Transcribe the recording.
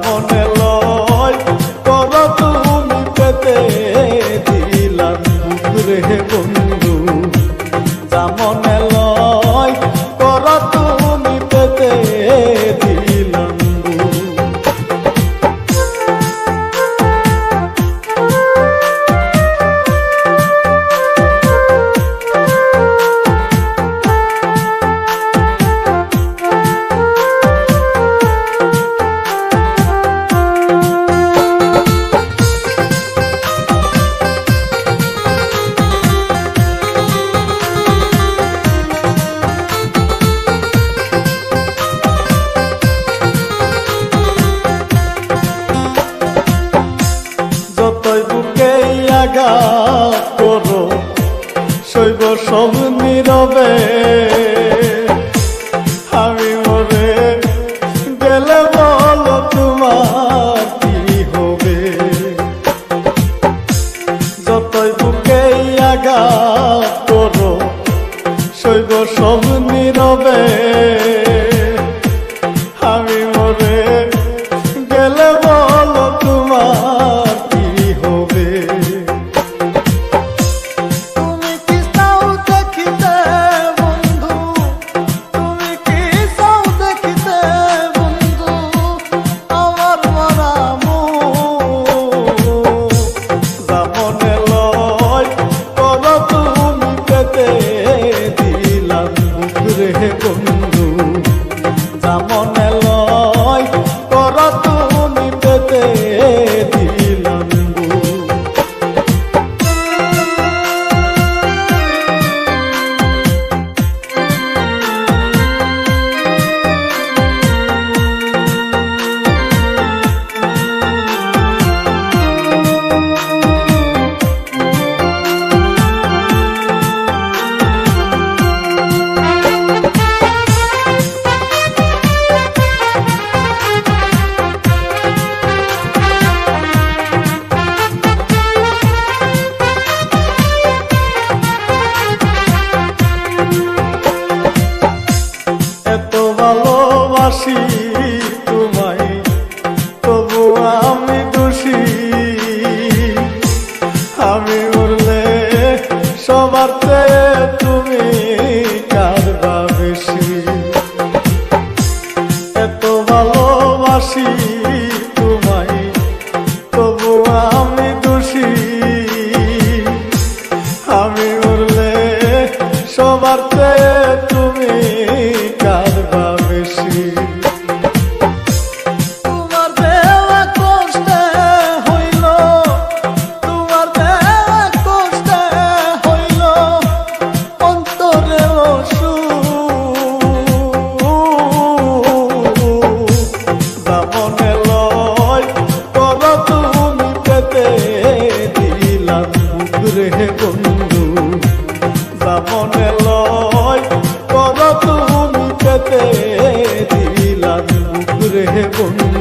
মনে লয় কর তুমি পেতে দিলাম রে বন্ধু, যা মনে লয় কর তুমি পেতে দিলাম। করো শৈব সব নীরবে, আমি মরে গেলে বলো তোমার কি হবে। যতই বুকে আঘাত করো শৈব সব নীরবে, আমি মরে গেলে বলো তোমার কি হবে। রে বন্ধু, যা মনে লয় কর তুমি পেতে দিলাম। ভালোবাসি তোমায় তবু আমি দোষী, আমি উড়লে সবার চেয়ে তুমি কারবা বেশি। এত ভালোবাসি তোমায় তবু আমি দোষী, আমি উড়লে সবার চেয়ে তুমি কারবা বেশি। তোমার দেওয়া কষ্টে হইল, তোমার দেওয়া কষ্টে হইল অন্তরে যা মনে লয় কর তুমি পেতে দিলাম রে বন্ধু, যা মনে লয় কর তুমি পেতে দিলাম রে বন্ধু।